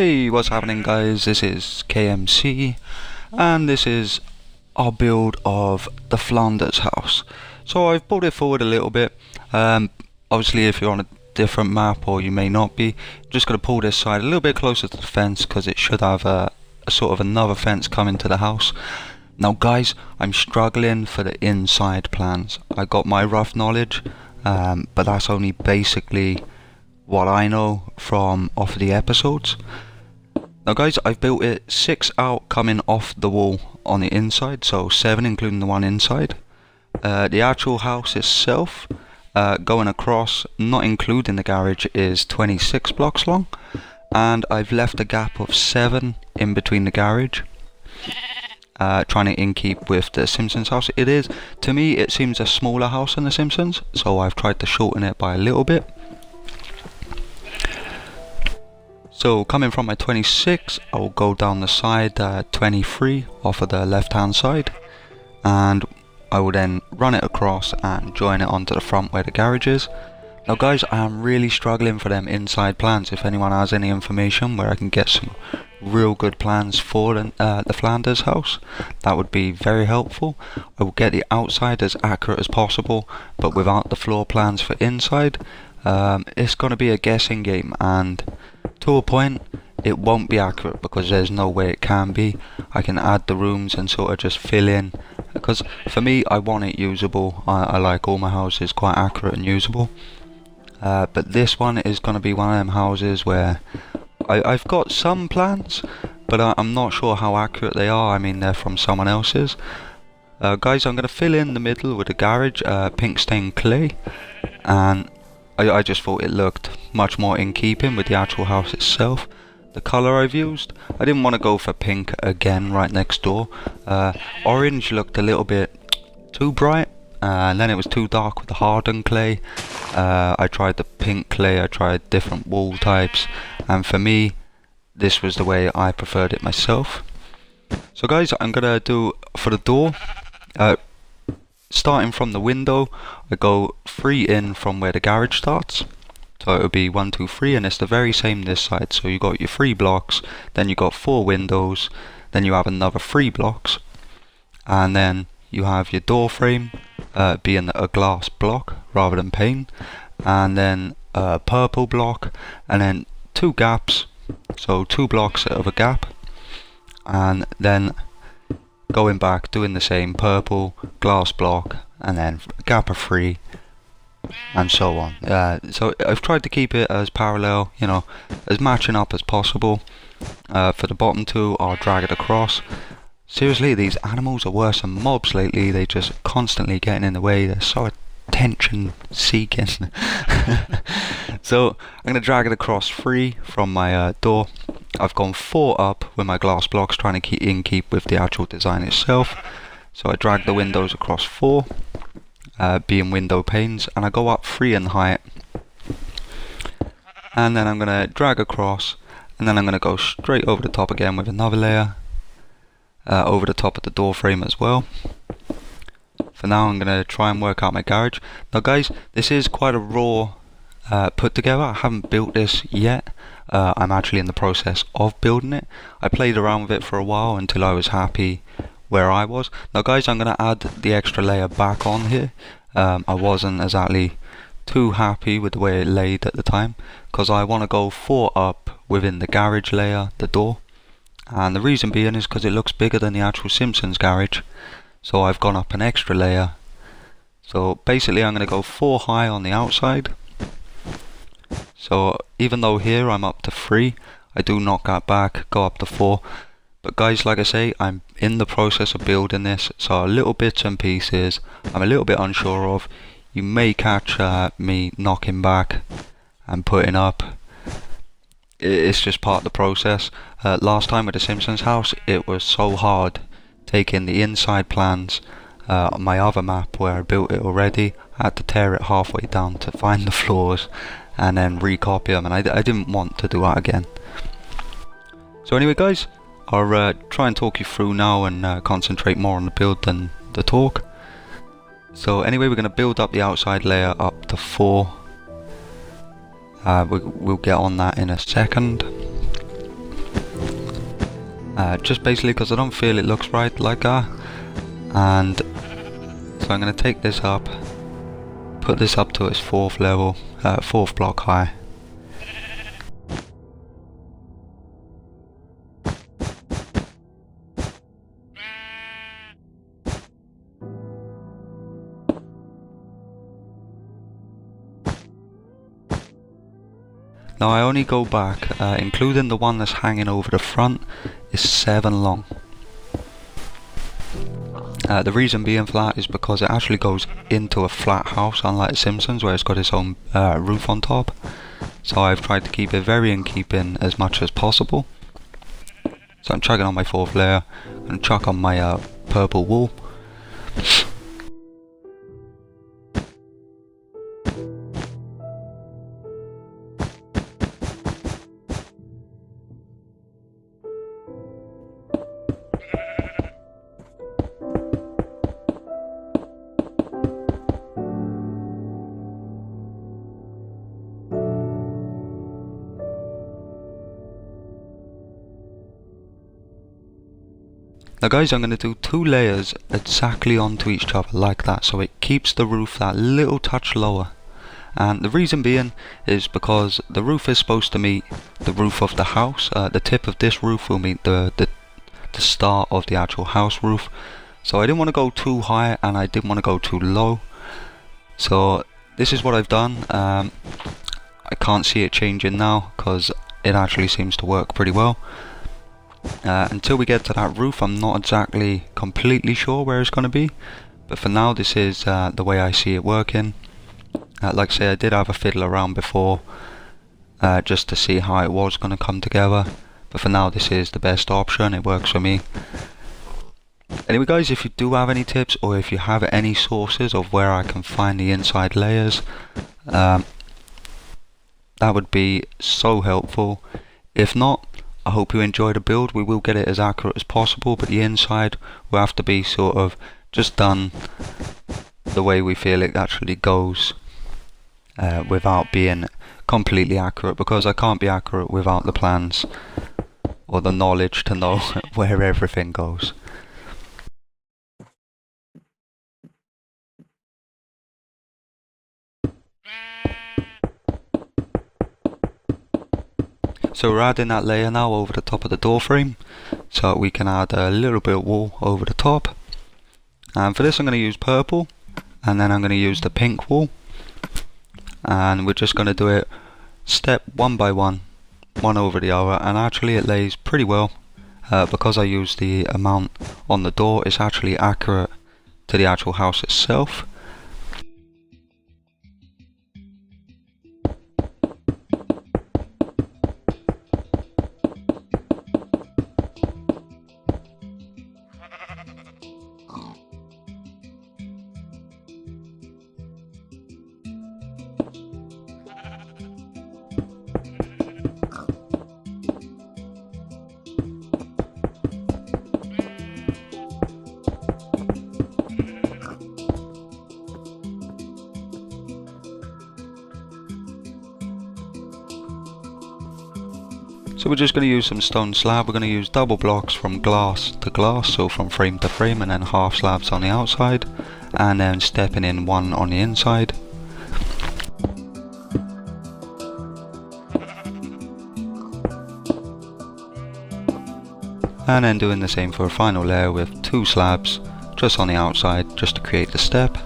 Hey, what's happening guys? This is KMC and this is our build of the Flanders house. So I've brought it forward a little bit. Obviously if you're on a different map, or you may not be, I'm just going to pull this side a little bit closer to the fence because it should have a sort of another fence coming to the house. Now guys, I'm struggling for the inside plans. I got my rough knowledge, but that's only basically what I know from off of the episodes. Now guys, I've built it 6 out coming off the wall on the inside, so 7 including the one inside. The actual house itself, going across, not including the garage, is 26 blocks long, and I've left a gap of 7 in between the garage, trying to in keep with the Simpsons house. It is, to me, it seems a smaller house than the Simpsons, so I've tried to shorten it by a little bit. So coming from my 26, I'll go down the side 23 off of the left hand side, and I will then run it across and join it onto the front where the garage is. Now guys, I am really struggling for them inside plans. If anyone has any information where I can get some real good plans for the Flanders house, that would be very helpful. I will get the outside as accurate as possible, but without the floor plans for inside. It's going to be a guessing game, and to a point it won't be accurate because there's no way it can be. I can add the rooms and sort of just fill in, because for me, I want it usable. I like all my houses quite accurate and usable, but this one is going to be one of them houses where I've got some plans, but I'm not sure how accurate they are. I mean, they're from someone else's. Guys, I'm going to fill in the middle with the garage, pink stained clay, and I just thought it looked much more in keeping with the actual house itself. The colour I've used, I didn't want to go for pink again right next door. Orange looked a little bit too bright, and then it was too dark with the hardened clay. I tried the pink clay, I tried different wall types, and for me, this was the way I preferred it myself. So guys, I'm going to do for the door, starting from the window, I go 3 in from where the garage starts. So it would be 1, 2, 3, and it's the very same this side. So you got your 3 blocks, then you got 4 windows, then you have another 3 blocks, and then you have your door frame being a glass block rather than pane, and then a purple block, and then 2 gaps, so 2 blocks of a gap, and then going back doing the same purple glass block, and then a gap of 3, and so on. So I've tried to keep it as parallel, you know, as matching up as possible. For the bottom 2, I'll drag it across. Seriously, these animals are worse than mobs lately. They just constantly getting in the way. They're so attention seeking. So I'm going to drag it across 3 from my door. I've gone 4 up with my glass blocks, trying to keep with the actual design itself. So I drag the windows across 4, being window panes, and I go up 3 in height. And then I'm going to drag across, and then I'm going to go straight over the top again with another layer, over the top of the door frame as well. For now, I'm going to try and work out my garage. Now guys, this is quite a raw put together. I haven't built this yet. I'm actually in the process of building it. I played around with it for a while until I was happy where I was. Now guys, I'm going to add the extra layer back on here. I wasn't exactly too happy with the way it laid at the time, because I want to go 4 up within the garage layer, the door. And the reason being is because it looks bigger than the actual Simpsons garage. So I've gone up an extra layer. So basically I'm going to go 4 high on the outside. So even though here I'm up to 3, I do knock that back, go up to 4. But guys, like I say, I'm in the process of building this, so little bits and pieces I'm a little bit unsure of. You may catch me knocking back and putting up. It's just part of the process. Last time with the Simpsons house, it was so hard taking the inside plans on my other map where I built it already. I had to tear it halfway down to find the floors and then recopy them, and I didn't want to do that again. So anyway guys, I'll try and talk you through now and concentrate more on the build than the talk. So anyway, we're going to build up the outside layer up to 4. We'll get on that in a second. just basically because I don't feel it looks right like that. And so I'm going to take this up, put this up to its 4th level, 4th block high. Now I only go back, including the one that's hanging over the front, is 7 long. The reason being for that is because it actually goes into a flat house, unlike Simpsons where it's got its own roof on top. So I've tried to keep it very in keeping as much as possible. So I'm chucking on my 4th layer, and chuck on my purple wool. Now guys, I'm going to do 2 layers exactly onto each other like that, so it keeps the roof that little touch lower. And the reason being is because the roof is supposed to meet the roof of the house. The tip of this roof will meet the start of the actual house roof. So I didn't want to go too high and I didn't want to go too low. So this is what I've done. I can't see it changing now because it actually seems to work pretty well. Until we get to that roof, I'm not exactly completely sure where it's going to be, but for now this is the way I see it working. Like I say, I did have a fiddle around before just to see how it was going to come together, but for now this is the best option. It works for me. Anyway guys, if you do have any tips or if you have any sources of where I can find the inside layers, that would be so helpful. If not, I hope you enjoy the build. We will get it as accurate as possible, but the inside will have to be sort of just done the way we feel it actually goes, without being completely accurate, because I can't be accurate without the plans or the knowledge to know where everything goes. So we're adding that layer now over the top of the door frame, so we can add a little bit of wool over the top. And for this I'm going to use purple, and then I'm going to use the pink wool, and we're just going to do it step one by one over the other, and actually it lays pretty well. Because I use the amount on the door, it's actually accurate to the actual house itself. So we're just going to use some stone slab. We're going to use double blocks from glass to glass, so from frame to frame, and then half slabs on the outside, and then stepping in one on the inside. And then doing the same for a final layer with 2 slabs just on the outside, just to create the step.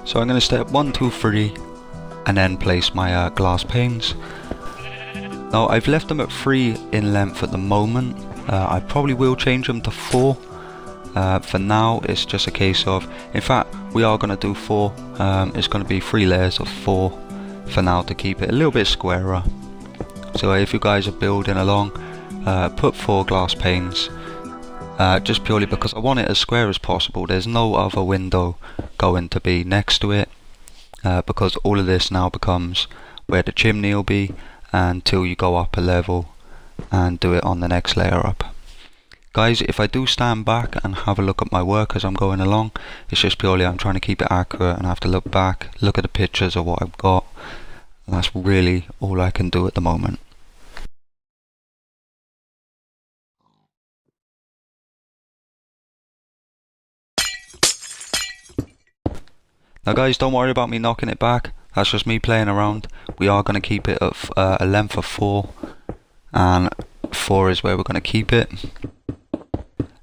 So I'm going to step 1, 2, 3 and then place my glass panes. Now I've left them at 3 in length at the moment. I probably will change them to 4. For now it's just a case of, in fact we are going to do 4. It's going to be 3 layers of 4 for now to keep it a little bit squarer. So if you guys are building along, put 4 glass panes. Just purely because I want it as square as possible. There's no other window going to be next to it, because all of this now becomes where the chimney will be until you go up a level and do it on the next layer up. Guys, if I do stand back and have a look at my work as I'm going along, it's just purely I'm trying to keep it accurate and I have to look back, look at the pictures of what I've got. And that's really all I can do at the moment. Now guys, don't worry about me knocking it back, that's just me playing around. We are going to keep it at a length of 4, and 4 is where we're going to keep it.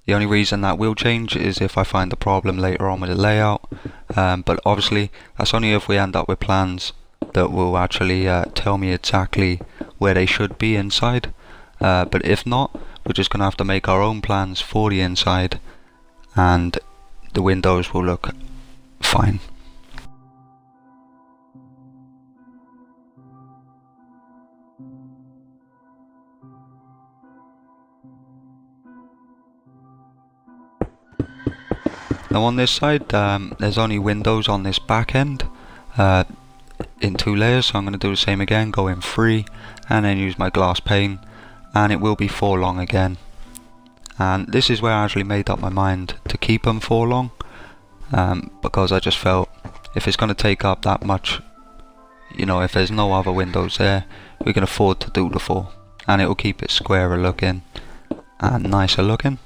The only reason that will change is if I find a problem later on with the layout, but obviously that's only if we end up with plans that will actually tell me exactly where they should be inside. But if not, we're just going to have to make our own plans for the inside, and the windows will look fine. Now on this side, there's only windows on this back end in 2 layers, so I'm going to do the same again, go in 3 and then use my glass pane, and it will be 4 long again. And this is where I actually made up my mind to keep them 4 long, because I just felt if it's going to take up that much, you know, if there's no other windows there, we can afford to do the 4, and it will keep it squarer looking and nicer looking.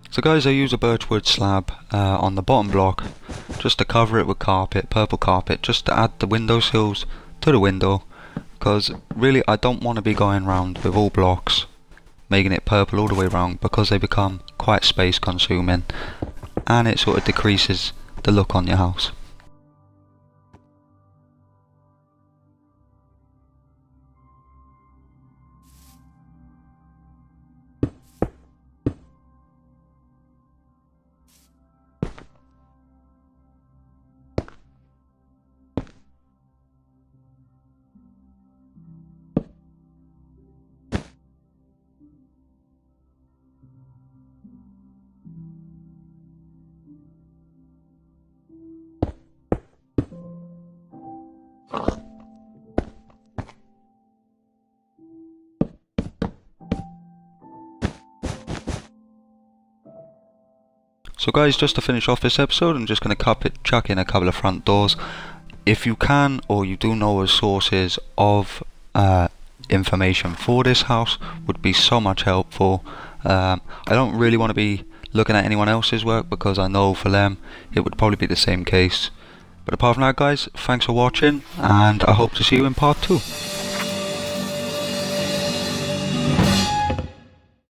So guys, I use a birchwood slab on the bottom block just to cover it with carpet, purple carpet, just to add the window sills to the window, because really I don't want to be going around with all blocks making it purple all the way around, because they become quite space consuming and it sort of decreases the look on your house. So guys, just to finish off this episode, I'm just going to chuck in a couple of front doors. If you can, or you do know of sources of information for this house, would be so much helpful. I don't really want to be looking at anyone else's work, because I know for them it would probably be the same case. But apart from that guys, thanks for watching, and I hope to see you in part 2.